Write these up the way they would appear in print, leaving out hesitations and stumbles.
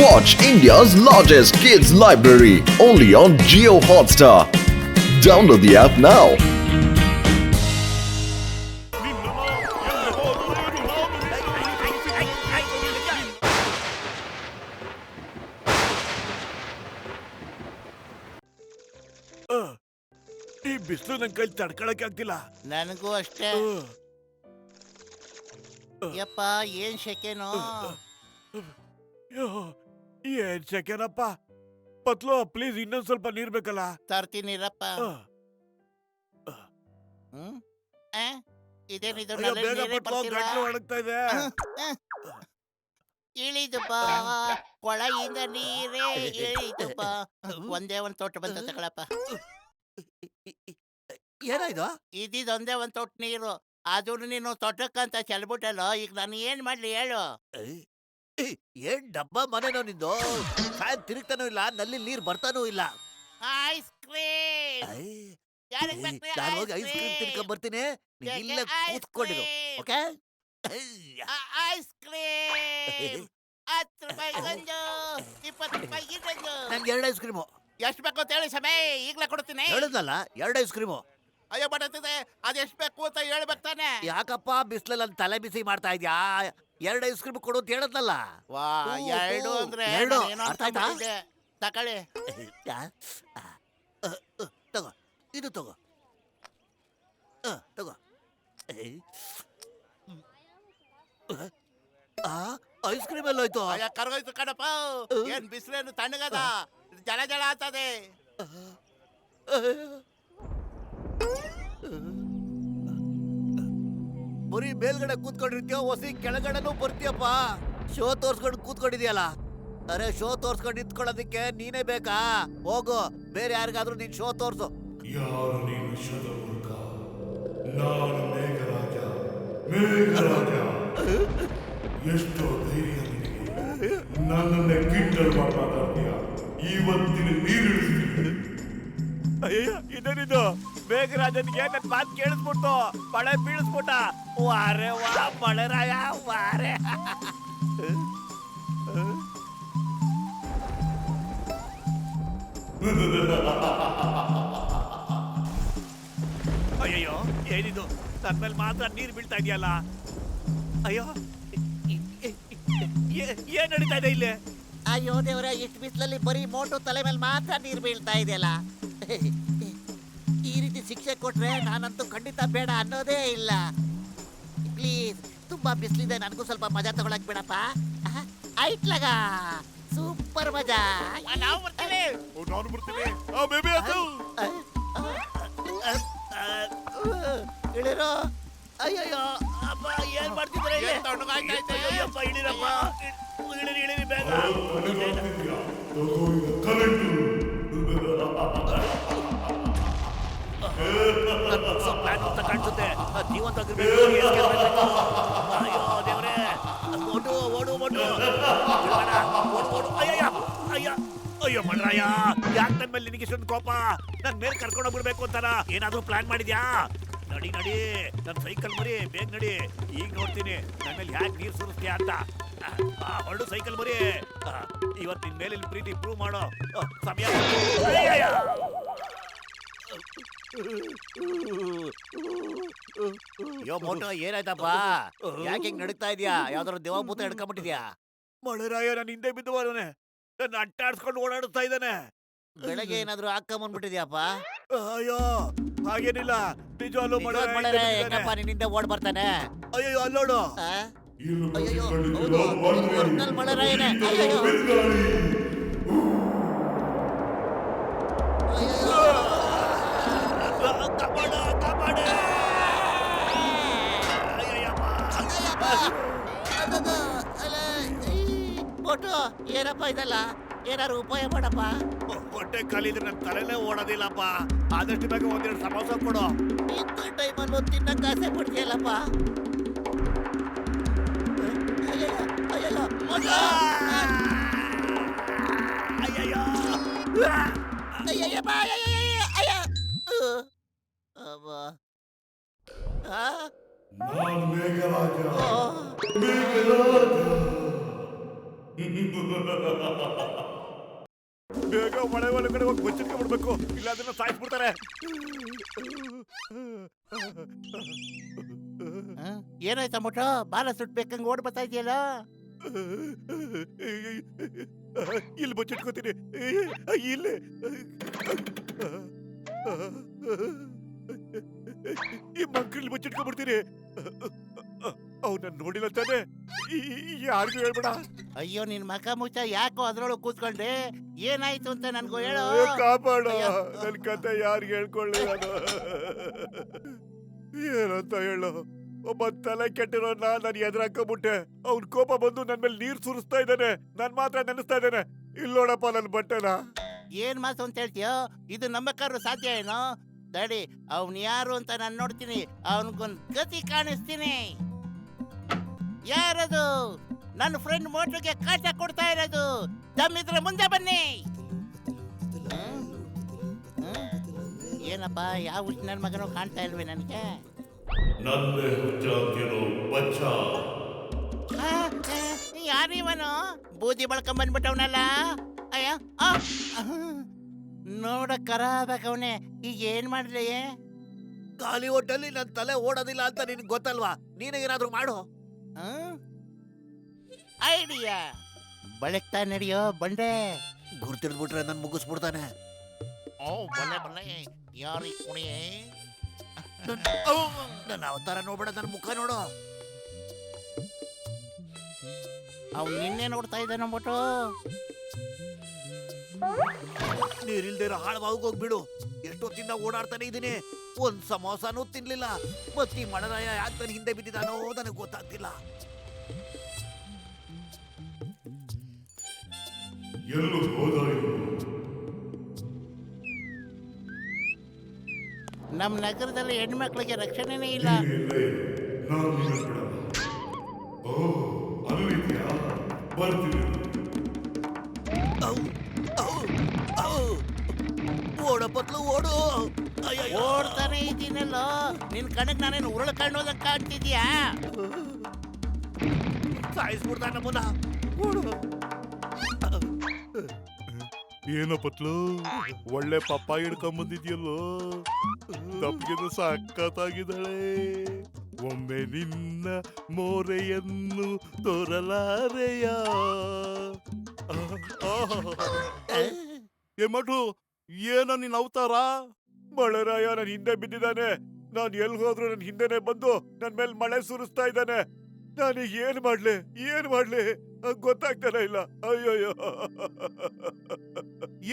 Watch India's largest kids library only on Jio Hotstar. Download the app now. ಈ ಬಿಸಿಲು ನನ್ ಕೈ ತಡ್ಕೊಳಕ್ಕೆ ಆಗ್ತಿಲ್ಲ. ನನಗೂ ಅಷ್ಟೇ. ಯಪ್ಪ ಏನ್ ಶೆಕೆನೋ. ಏನ್ ಶೆಕೆನಪ್ಪ. ಪತ್ಲು ಪ್ಲೀಸ್ ಇನ್ನೊಂದ್ ಸ್ವಲ್ಪ ನೀರ್ ಬೇಕಲ್ಲ. ತರ್ತೀನಿರಪ್ಪ. ಇದೇನಿದು ಬೇಗ ಪತ್ಲು ಗಂಟ್ಲು ಒಣಗ್ತಾ ಇದೆ. ಇಳಿದು ಬಾ ಕೊಳೆಯಿಂದ ನೀರೇ ಇಳಿದು ಬಾ. ಒಂದೇ ಒಂದ್ ತೋಟ ಬಂದ ತಗೊಳಪ್ಪ. ಏನಾಯ್ತು? ಇದಿದೊಂದೇ ಒಂದ್ ತೊಟ್ಟು ನೀರು. ಅದು ನೀನು ತೊಟ್ಟಕ್ಕಂತ ಚೆಲ್ಬಿಟ್ಟಲ್ಲ. ಈಗ ನಾನು ಏನ್ ಮಾಡ್ಲಿ ಹೇಳು? ಏನ್ ಡಬ್ಬ ಮನೆನೋ ನಿಂದು. ಫ್ಯಾನ್ ತಿರುಗ್ತಾನೂ ಇಲ್ಲ, ನಲ್ಲಿ ನೀರ್ ಬರ್ತಾನೂ ಇಲ್ಲ. Ice cream. ನಾನು ಹೋಗಿ ಐಸ್ ಕ್ರೀಮ್ ತಿನ್ಕೊಂಡ್ ಬರ್ತೀನಿ. ನೀನ್ ಇಲ್ಲೇ ಕೂತ್ಕೊಂಡಿರು. ಓಕೆ? Ice cream 10 ರೂಪಾಯಿಗೊಂದು, 20 ರೂಪಾಯಿಗೊಂದು. ನಂಗೆ 2 ಐಸ್ ಕ್ರೀಮು. ಎಷ್ಟು ಬೇಕು ಅಂತ ಹೇಳಿ ಸಮಯ ಈಗ್ಲೇ ಕೊಡ್ತೀನಿ. ಹೇಳದ್ನಲ್ಲ 2 ಐಸ್ ಕ್ರೀಮು. ಅಯ್ಯೋ ಬಡತಿದೆ, ಅದ್ ಎಷ್ಟು ಬೇಕು ಅಂತ ಹೇಳ್ಬೇಕು ತಾನೆ. ಯಾಕಪ್ಪ ಬಿಸ್ಲಲ್ಲಿ ನನ್ ತಲೆ ಬಿಸಿ ಮಾಡ್ತಾ ಇದ್ಯಾ? 2 ಐಸ್ ಕ್ರೀಮ್ ಕೊಡು ಅಂತ ಹೇಳದ್ನಲ್ಲ. ವಾ, 2 ಅಂದ್ರೆ ಎರಡು. ಏನೋ ಅರ್ಥ ಆಯ್ತಾ? ತಕೊಳ್ಳಿ. ತಗೋ, ಇದು ತಗೋ. ತಗೋ. ಐಸ್ ಕ್ರೀಮ್ ಎಲ್ಲ ಹೋಯ್ತು. ಅಯ್ಯ ಕರ್ಗೋಯ್ತು ಕಣಪ್ಪ. ಏನ್ ಬಿಸಿಲೇನು ತಣ್ಣಗದ, ಜಲ ಜಲ ಆಗ್ತದೆ. ಬರೀ ಮೇಲ್ಗಡೆ ಕೂತ್ಕೊಂಡಿರ್ತೀಯ, ಹೊಸಿ ಕೆಳಗಡೆನೂ ಬರ್ತೀಯಪ್ಪ. ಶೋ ತೋರ್ಸ್ಕೊಂಡು ಕೂತ್ಕೊಂಡಿದ್ಯಲ್ಲ. ಅರೆ ಶೋ ತೋರ್ಸ್ಕೊಂಡು ನಿಂತ್ಕೊಳ್ಳೋದಕ್ಕೆ ನೀನೇ ಬೇಕಾ? ಹೋಗು, ಬೇರೆ ಯಾರಿಗಾದ್ರೂ ನೀನ್ ಶೋ ತೋರ್ಸು. ಯಾರು ನೀನು ಶತಮೂರ್ಖ? ನಾನು ಮೇಘರಾಜ. ಮೇಘರಾಜ, ಎಷ್ಟೋ ಧೈರ್ಯ ನಿನಗೆ. ನನ್ನನ್ನೇ ಕಿಂಡಲ್ ಮಾತಾಡ್ತೀಯ. ಇವತ್ತಿನ ನೀರಿಳಿಸ್ತೀನಿ. ಅಯ್ಯ ಇದೇನಿದು? ಮೇಘರಾಜನಿಗೆ ನನ್ನ ಮಾತು ಕೇಳಿಸ್ಬಿಟ್ಟು ಮಳೆ ಬೀಳಿಸ್ಬಿಟ್ಟ. ವಾರೆ ವಾ ಮಳೆರಾಯ ವಾರೆ. ಅಯ್ಯಯ್ಯೋ ಏನಿದು? ನನ್ನ ಮೇಲೆ ಮಾತ್ರ ನೀರು ಬೀಳ್ತಾ ಇದೆಯಲ್ಲ. ಅಯ್ಯೋ ಏನ್ ನಡೀತಾ ಇದೆ ಇಲ್ಲಿ? ಅಯ್ಯೋ ದೇವ್ರ, ಇಷ್ಟು ಬಿಸಿಲಲ್ಲಿ ಬರೀ ಮೋಟು ತಲೆ ಮೇಲೆ ಮಾತ್ರ ನೀರು ಬೀಳ್ತಾ ಇದೆಯಲ್ಲ. ಈ ರೀತಿ ಶಿಕ್ಷೆ ಕೊಟ್ರೆ ನಾನಂತೂ ಖಂಡಿತ ಬೇಡ ಅನ್ನೋದೇ ಇಲ್ಲ. ಪ್ಲೀಸ್, ತುಂಬಾ ಬಿಸಿಲಿದೆ, ನನಗೂ ಸ್ವಲ್ಪ ಮಜಾ ತಗೊಳಕ್ ಬಿಡಪ್ಪ. ಐಟ್ಲಗ ಸೂಪರ್ ಮಜಾ. ನಾವು ಬರ್ತೀವಿ. ನಾನು ಬರ್ತೀನಿ. ಆ ಬೇಬಿ ಅದು ಇಳಿರೋ. ಅಯ್ಯಯ್ಯೋ ಅಪ್ಪ, ಏನ್ ಮಾಡ್ತಿದ್ರೆ ಇಲ್ಲಿ? ಅಯ್ಯಪ್ಪ, ಇಳಿರಪ್ಪ, ಇಳಿರಿ ಬೇಗ. ಕಾಣಿಸುತ್ತೆ ನೀವಂತಾಗಿರ್ಬೇಕು. ಅಯ್ಯೋ ದೇವ್ರೆ, ಓಡು ಓಡು ಓಡು. ಅಯ್ಯಯ್ಯ ಅಯ್ಯ ಅಯ್ಯೋ ಮಣ್ರಾಯ, ಯಾಕೆ ನನ್ ಮೇಲೆ ನಿನಗೆ ಇಷ್ಟೊಂದು ಕೋಪ? ನನ್ ಮೇಲೆ ಕರ್ಕೊಂಡೋಗ್ಬಿಡ್ಬೇಕು ಅಂತಾರ ಏನಾದ್ರೂ ಪ್ಲಾನ್ ಮಾಡಿದ್ಯಾ? ನಡಿ ನಡಿ, ನನ್ ಸೈಕಲ್ ಮರಿ, ಬೇಗ ನಡಿ. ಈಗ ನೋಡ್ತೀನಿ ನನ್ನ ಮೇಲೆ ಯಾಕೆ ನೀರು ಸುರಿಸ್ತೀಯ ಅಂತ. ಹೊರಡು ಸೈಕಲ್ ಮರಿ. ಇವತ್ತು ನಿನ್ ಮೇಲೆ ಪ್ರೀತಿ ಪ್ರೂವ್ ಮಾಡೋ ಸಮಯ. ಯೋ ಮೋಟೋ, ಏನಾಯ್ತಪ್ಪ? ಯಾಕೆ ಹಿಂಗ್ ನಡೀತಾ ಇದೀಯಾ? ಯಾವ್ದಾದ್ರು ದೇವಭೂತ ಹಿಡ್ಕೊಂಡ್ಬಿಟ್ಟಿದ್ಯಾ? ಮಳೆರಾಯ ನನ್ನ ಹಿಂದೆ ಬಿದ್ದು ಬರೋನೆ. ನನ್ನ ಅಟ್ಟಾಡ್ಸ್ಕೊಂಡು ಓಡಾಡ್ತಾ ಇದ್ದಾನೆ. ಬೆಳಗ್ಗೆ ಏನಾದ್ರು ಹಾಕೊಂಬಂದ್ಬಿಟ್ಟಿದ್ಯಾಪ್ಪ? ಅಯ್ಯೋ ಹಾಗೇನಿಲ್ಲ, ನಿಜವಾಗ್ಲೂ ಮಳೆ ಹೆಂಗಪ್ಪ ನಿನ್ನಿಂದ ಓಡ್ ಬರ್ತಾನೆ? ಅಯ್ಯೋ ಅಲ್ಲೋಡು. ಅಯ್ಯೋ ಹೌದು, ಒರಿಜಿನಲ್ ಮಳೆರಾಯನೇ. ಅಯ್ಯೋ ಮೋಟು, ಏನಪ್ಪ ಇದೆಲ್ಲ? ಏನಾರು ಉಪಾಯ ಮಾಡಪ್ಪ. ಹೊಟ್ಟೆ ಖಾಲಿದ್ರೆ ನನ್ನ ತಲೆನೇ ಓಡೋದಿಲ್ಲಪ್ಪ. ಆದಷ್ಟು ಬೇಗ ಒಂದೆರಡು ಸಮೋಸ ಕೊಡು. ಇಂಥ ಟೈಮಲ್ಲಿ ತಿನ್ನಕ್ಕೆ ಆಸೆ ಪಡ್ತೀಯಲ್ಲಪ್ಪ. ಅಯ್ಯಯ್ಯೋ ಮೋಟು. ಅಯ್ಯಯ್ಯೋ ಅಯ್ಯಯ್ಯಪ್ಪ, ಅಯ್ಯ. ಅಬ್ಬ. ನಾನು ಮೇಘರಾಜ. ಬೇಗ ಮಳೆ ಒಳಗಡೆ ಹೋಗಿ ಬಚ್ಚಿಟ್ಕೊಂಡ್ಬಿಡ್ಬೇಕು, ಇಲ್ಲ ಅದನ್ನ ಸಾಯಿಸ್ಬಿಡ್ತಾರೆ. ಏನಾಯ್ತಾ ಮುಟ್ಟು ಬಾಲ ಸುಟ್ಬೇಕಂಗ್ ಓಡ್ ಬರ್ತಾ ಇದೆಯಲ್ಲ? ಇಲ್ಲಿ ಬಚ್ಚಿಟ್ಕೋತೀನಿ, ಇಲ್ಲಿ. ಈ ಮಂಕ್ರಲ್ಲಿ ಬಚ್ಚಿಟ್ಕೊಂಡ್ಬಿಡ್ತೀನಿ. ಅವ್ನ ನೋಡಿಲ್ಲ ತಾನೆ, ಯಾರಿಗೂ ಹೇಳ್ಬೇಡ. ಅಯ್ಯೋ ನಿನ್ ಮಕ ಮುಚ್ಚ, ಯಾಕೋ ಅದ್ರೊಳಗೆ ಕೂತ್ಕೊಂಡೆ? ಏನಾಯ್ತು ಅಂತ ನನ್ಗೂ ಹೇಳು. ಕಾಪಾಡು, ಅಯ್ಯೋ. ನನ್ ಕತೆ ಯಾರಿಗೆ ಹೇಳ್ಕೊಳ್ಳಿ ನಾನು. ಏನಂತ ಹೇಳು, ಒಬ್ಬ ತಲೆ ಕೆಟ್ಟಿರೋನ್ನ ನಾನು ಎದುರಾಕೊಂಡ್ಬಿಟ್ಟೆ. ಅವ್ನ್ ಕೋಪ ಬಂದು ನನ್ ಮೇಲೆ ನೀರ್ ಸುರಿಸ್ತಾ ಇದ್ದಾನೆ, ನನ್ ಮಾತ್ರ ನೆನೆಸ್ತಾ ಇದ್ದಾನೆ. ಇಲ್ಲೋಡಪ್ಪ ನನ್ ಬಟ್ಟೆನ. ಏನ್ ಮಾತು ಅಂತ ಹೇಳ್ತೀಯೋ? ಇದು ನಂಬಕ್ಕಾದ್ರು ಸಾಧ್ಯ ಏನೋ? ತಡಿ, ಅವ್ನ್ ಯಾರು ಅಂತ ನಾನು ನೋಡ್ತೀನಿ, ಅವನ್ಗೊಂದ್ ಗತಿ ಕಾಣಿಸ್ತೀನಿ. ಯಾರದು? ನನ್ನ ಫ್ರೆಂಡ್ ಮೋಟ್ರಿಗೆ ಕಾಟ ಕೊಡ್ತಾ ಇರೋದು. ದಮ್ಮಿದ್ರೆ ಮುಂದೆ ಬನ್ನಿ. ಏನಪ್ಪ, ಯಾವ ಹುಚ್ಚ ನನ್ನ ಮಗನೂ ಕಾಣ್ತಾ ಇಲ್ವೇ ನನಗೆ? ನನ್ನೇ ಹುಚ್ಚ ಅಂತೀರೋ ಬಚ್ಚ? ಯಾರಿವನು? ಬೂದಿ ಬಳ್ಕೊಂಡ್ ಬಂದ್ಬಿಟ್ಟವನಲ್ಲ. ಅಯ್ಯ, ನೋಡಕ್ ಕರಾಬೇಕವನೆ. ಈಗ ಏನ್ ಮಾಡ್ಲಿ? ಖಾಲಿ ಹೊಟ್ಟಲ್ಲಿ ನನ್ ತಲೆ ಓಡೋದಿಲ್ಲ ಅಂತ ನಿನ್ಗೆ ಗೊತ್ತಲ್ವಾ? ನೀನೇ ಏನಾದ್ರೂ ಮಾಡು. ಐಡಿಯಾ ಬಳಕ್ತಾ ನಡೆಯೋ ಬಂಡೆ. ಗುರ್ತಿಡ್ಬಿಟ್ರೆ ನನ್ ಮುಗಿಸ್ಬಿಡ್ತಾನೆ. ಓ ಬಲ್ಲೆ ಬಲ್ಲೆ, ಯಾರಿ ಕುಣಿ? ನನ್ನ ಅವತಾರ ನೋಡ್ಬೇಡ, ನನ್ನ ಮುಖ ನೋಡು. ಅವ್ನು ನಿನ್ನೆ ನೋಡ್ತಾ ಇದ್ದಾನೆ ಅಂದ್ಬಿಟ್ಟು. ನೀರಿಲ್ದೇ ಇರೋ ಹಾಳವಾಗಿ ಹೋಗ್ಬಿಡು. ಎಷ್ಟೊತ್ತಿಂದ ಓಡಾಡ್ತಾನೆ ಇದೀನಿ, ಒಂದ್ ಸಮೋಸನೂ ತಿನ್ಲಿಲ್ಲ. ಮತ್ತಿ ಮಳರಾಯ ಯಾಕೆ ತನ್ನ ಹಿಂದೆ ಬಿದ್ದಿದ್ದಾನೋ ನನಗೆ ಗೊತ್ತಾಗ್ತಿಲ್ಲ. ಎಲ್ಲೂ ಹೋದ ಇವ್ನು? ನಮ್ಮ ನಗರದಲ್ಲಿ ಹೆಣ್ಮಕ್ಳಿಗೆ ರಕ್ಷಣೆನೇ ಇಲ್ಲ. ಇಲ್ಲೇ ನಾನು ನಿನ್ನ ಬಿಡಲ್ಲ. ಓ ಅಲ್ಲಿದ್ಯಾ? ಬರ್ತೀನಿ. ಓಡ ಪತ್ಲು ಓಡು. ಅಯ್ಯಯ್ಯೋ. ಓಡ್ತಾನೆ ಇದ್ದೀನಲ್ಲೋ, ನಿನ್ ಕಣಕ್ ನಾನೇನು ಉರುಳು ಕಾಣೋದಂಗ್ ಕಾಣ್ತಿದ್ಯಾ? ಸಾಯಿಸ್ಬಿಡ್ತಾನ ನಮ್ಮನ್ನ. ಓಡು. ಏನೋ ಪತ್ಲು, ಒಳ್ಳೆ ಪಪ್ಪ ಹಿಡ್ಕೊಂಬಂದಿದ್ಯಲ್ಲೋ. ತಪ್ಪಿಗೆ ಸಖತ್ತಾಗಿದ್ದಾಳೆ. ಒಮ್ಮೆ ನಿನ್ನ ಮೋರೆಯನ್ನು ತೋರಲಾರೆಯ. ಏ ಮಠು, ಏನೋ ನಿನ್ ಅವತಾರ? ಮಳೆರಾಯ ನನ್ ಹಿಂದೆ ಬಿದ್ದಿದ್ದಾನೆ. ನಾನ್ ಎಲ್ಲಿ ಹೋದ್ರು ನನ್ ಹಿಂದೆನೆ ಬಂದು ನನ್ ಮೇಲೆ ಮಳೆ ಸುರಿಸ್ತಾ ಇದ್ದಾನೆ. ನಾನೀಗ ಏನ್ ಮಾಡ್ಲಿ ಗೊತ್ತಾಗ್ತಾನೆ ಇಲ್ಲ. ಅಯ್ಯೋಯ್ಯೋ,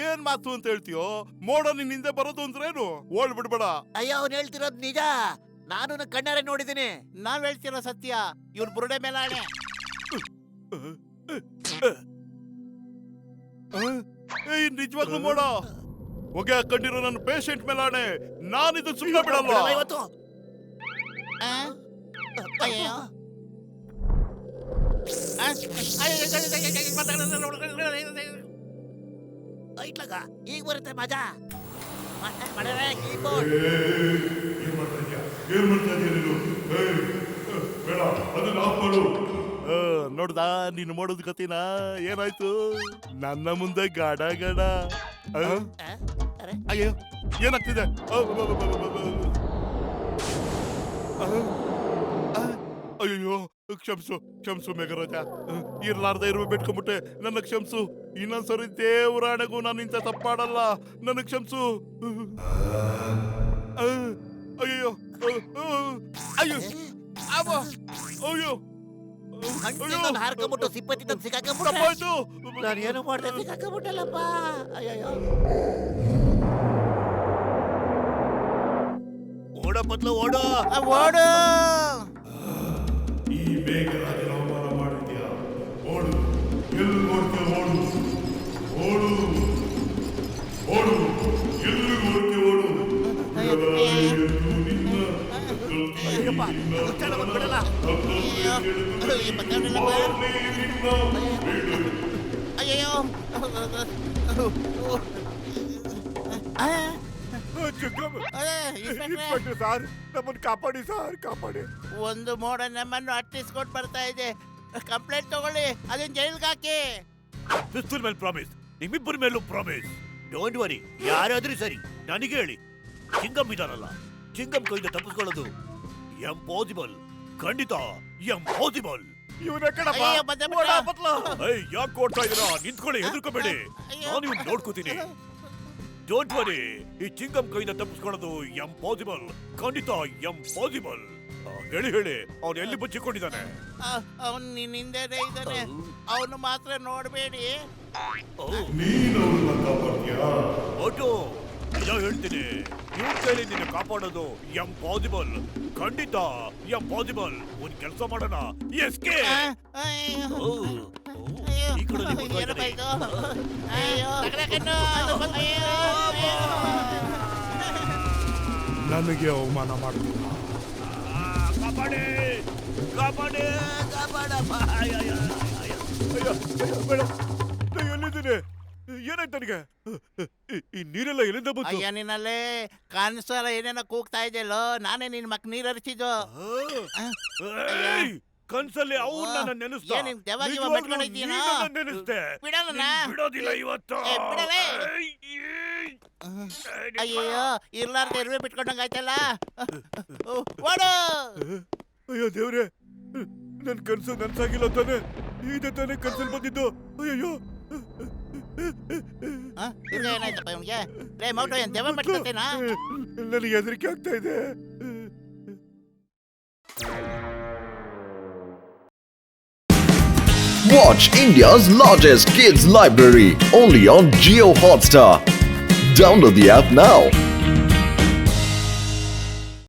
ಏನ್ ಮಾತು ಅಂತ ಹೇಳ್ತೀಯೋ? ಮೋಡ ನಿನ್ ಹಿಂದೆ ಬರೋದು ಅಂದ್ರೇನು? ಓಡ್ ಬಿಡ್ಬೇಡ. ಅಯ್ಯೋ, ಅವ್ನು ಹೇಳ್ತಿರೋದ್ ನಿಜ. ನಾನು ನನ್ನ ಕಣ್ಣಾರೆ ನೋಡಿದ್ದೀನಿ. ನಾವ್ ಹೇಳ್ತಿರೋ ಸತ್ಯ. ಇವ್ರ ಬುರುಡೆ ಮೇಲಾಣೆ. ನಿಜವಾಗ್ಲೂ ಮೋಡ ಹೊಗೆ ಹಾಕೊಂಡಿರೋ ನನ್ನ ಪೇಷಂಟ್ ಮೇಲಾಣೆ. ನಾನಿದು ಸುಮ್ಮನೆ ಬಿಡಲ್ಲ. ಇವತ್ತು ಆ? ಅಯ್ಯೋ. ಐಟ್ಲಾಗ ಈಗ ಬರುತ್ತೆ ಮಜಾ. ಮಳೆರಾಯ ಕೀಬೋರ್ಡ್. ಏನ್ ಮಾಡ್ತಾ ಇದೀಯ ನೀನು? ಬೇಡ, ಅದನ್ನ ಆಫ್ ಮಾಡು. ನೋಡ್ದ ನೀನು ಮಾಡೋದ್ ಗತಿನ? ಏನಾಯ್ತು? ನನ್ನ ಮುಂದೆ ಗಾಡ ಗಾಡ. ಅಯ್ಯೋ, ಏನಾಗ್ತಿದೆ? ಅಯ್ಯೋ, ಕ್ಷಮಿಸು ಮೇಘರಾಜ. ಇರ್ಲಾರ್ದ ಇರುವ ಬಿಟ್ಕೊಂಡ್ಬಿಟ್ಟೆ, ನನ್ನ ಕ್ಷಮಿಸು. ಇನ್ನೊಂದ್ಸರಿ ದೇವರಾಣೆಗೂ ನಾನು ಇಂಥ ತಪ್ಪಾಡಲ್ಲ. ನನ್ನ ಕ್ಷಮಿಸು. ಅಯ್ಯೋ ಅಯ್ಯೋ ಅಯ್ಯೋ ಹಂಚಿನಲ್ಲಿ ಹಾರ್ಕೊಂಬಿಟ್ಟು ಸಿಪ್ಪತ್ತಿ ತಂದು ಸಿಕ್ಕಾಕೊಂಬಿಟ್ರೆ ತಪ್ಪಾಯ್ತು. ನಾನು ಏನು ಮಾಡ್ದೆ ಸಿಕ್ಕಾಕೊಂಬಿಟ್ಟಲ್ಲಪ್ಪ. ಅಯ್ಯಯ್ಯೋ. ಓಡ ಬದ್ಲು ಓಡು. ಓಡು. ಈ ಮೇಘರಾಜನ ಅವಮಾನ ಮಾಡಿದ್ಯಾ? ಓಡು, ಎಲ್ಲಿ ಓಡ್ತೀಯ? ಓಡು, ಎಲ್ಲಿ ಓಡ್ತೀಯ? ಓಡು. ಅಯ್ಯಪ್ಪ, ಮುಚ್ಚಾಳ ಬಂದ್ಬಿಡಲ್ಲ. ಅಯ್ಯೋ. ಸಾರ್, ನಮ್ಮನ್ನು ಕಾಪಾಡಿ ಸಾರ್, ಕಾಪಾಡಿ. ಒಂದು ಮೋಡ ನಮ್ಮನ್ನು ಅಟ್ಟಿಸ್ಕೊಂಡು ಬರ್ತಾ ಇದೆ. ಕಂಪ್ಲೇಂಟ್ ತಗೊಳ್ಳಿ, ಅದನ್ನ ಜೈಲ್ಗೆ ಹಾಕಿ. ಪಿಸ್ತೂಲ್ ಮೇಲೆ ಪ್ರಾಮಿಸ್, ನಿಮ್ಮಿಬ್ಬರ ಮೇಲೂ ಪ್ರಾಮಿಸ್. ಡೋಂಟ್ ವರಿ, ಯಾರಾದ್ರೂ ಸರಿ ನನಗೆ ಹೇಳಿ. ಚಿಂಗಮ್ ಇದಾರಲ್ಲ, ಚಿಂಗಮ್ ಕೈಯಿಂದ ತಪ್ಪಿಸ್ಕೊಳ್ಳೋದು ಎಂಪಾಸಿಬಲ್, ಖಂಡಿತ ಎಂಪಾಸಿಬಲ್. ಇವನೇ ಕಣಪ್ಪ. ಅಯ್ಯೋ, ಬಂದೆ ಬಿಟ್ಟ. ಓಡ ಬತ್ಲ. ಯಾಕೆ ಕೊಡ್ತಾ ಇದೀರಾ? ನಿಂತ್ಕೊಳ್ಳಿ, ಹೆದರ್ಕೋಬೇಡಿ. ಅಯ್ಯೋ. ನಾನು ಇವ್ನು ನೋಡ್ಕೋತೀನಿ. ಡೋಂಟ್ ವರಿ, ಈ ಚಿಂಗಮ್ ಕೈಯಿಂದ ತಪ್ಪಿಸ್ಕೊಳ್ಳೋದು ಎಂಪಾಸಿಬಲ್, ಖಂಡಿತ ಎಂಪಾಸಿಬಲ್. ಹೇಳಿ ಹೇಳಿ, ಅವ್ನು ಎಲ್ಲಿ ಬಚ್ಚಿಕೊಂಡಿದ್ದಾನೆ? ಅವನು ನಿನ್ನ ಹಿಂದೆನೇ ಇದ್ದಾನೆ, ಅವನು ಮಾತ್ರ ನೋಡಬೇಡಿ. ನೀನು ಅವ್ರನ್ನ ಕಾಪಾಡ್ತೀಯಾ? ಒಟ್ಟು ನಿಜ ಹೇಳ್ತೀನಿ, ಇವ್ನ ಕೈಲಿ ನಿನ್ನ ಕಾಪಾಡೋದು ಎಂಪಾಸಿಬಲ್, ಖಂಡಿತ ಎಂಪಾಸಿಬಲ್. ಒಂದ್ ಕೆಲಸ ಮಾಡೋಣ, ಎಸ್ಕೆ. ಈ ಕಡೆ ಬರ್ತಾ ಇದ್ದಾನೆ. ನನಗೆ ಅವಮಾನ ಮಾಡ್ತೀನಿ. ಕಾಪಾಡಿ, ಕಾಪಾಡಿ, ಕಾಪಾಡಪ್ಪ. ಅಯ್ಯೋ, ಬೇಡ. ನಾ ಎಲ್ಲಿದ್ದೀನಿ? ಏನಾಯ್ತು ನನಗೆ? ಈ ನೀರೆಲ್ಲ ಎಲ್ಲಿಂದ ಬಂತು? ಅಯ್ಯ, ನಿನ್ನಲ್ಲೇ ಕಾಣಿಸಲ್ಲ ಏನೇನೋ ಕೂಗ್ತಾ ಇದೆಯಲ್ಲೋ, ನಾನೇ ನಿನ್ ಮಕ್ ನೀರ್ ಹರಿಸಿದ್ದು. ಏಯ್, ಕನ್ಸಲ್ಲಿ ಅವ್ನ ನನ್ನ ನೆನೆಸ್ತಾ. ಏನ್ ನಿನ್ ದೆವ್ವ ಗಿವ್ವ ನಿಜವಾಗ್ಲೂ ಮೆಟ್ಕೊಂಡಿದ್ದೀನೋ? ನೀನ್ ನನ್ನ ನೆನೆಸ್ದೆ. ಬಿಡಲ್ಲ ನಿನ್ ಬಿಡೋದಿಲ್ಲ ಇವತ್ತು. ಏ, ಬಿಡಲೇ. ಏಯ್. ಅಯ್ಯೋ, ಇರ್ಲಾರ್ದ ಎರ್ವೆ ಬಿಟ್ಕೊಂಡಂಗ ಆಯ್ತಲ್ಲ. ಓಡು. ಅಯ್ಯೋ ದೇವ್ರೆ, ನನ್ ಕನ್ಸು ನನ್ಸಾಗಿಲ್ಲ ತಾನೆ. ಇದೇ ತಾನೇ ಕನ್ಸಲ್ಲಿ ಬಂದಿದ್ದು. ಅಯ್ಯೋ, ಈಗ ಏನಾಯ್ತಪ್ಪ ಇವನ್ಗೆ? ರೇ ಮೌಟು, ಏನ್ ದೆವ್ವ ಬಿಟ್ಕೊತೇನಾ? ನನಗೆ ಹೆದರಿಕೆ ಆಗ್ತಾ ಇದೆ. Watch India's largest kids library only on Geo Hotstar. Download the app now.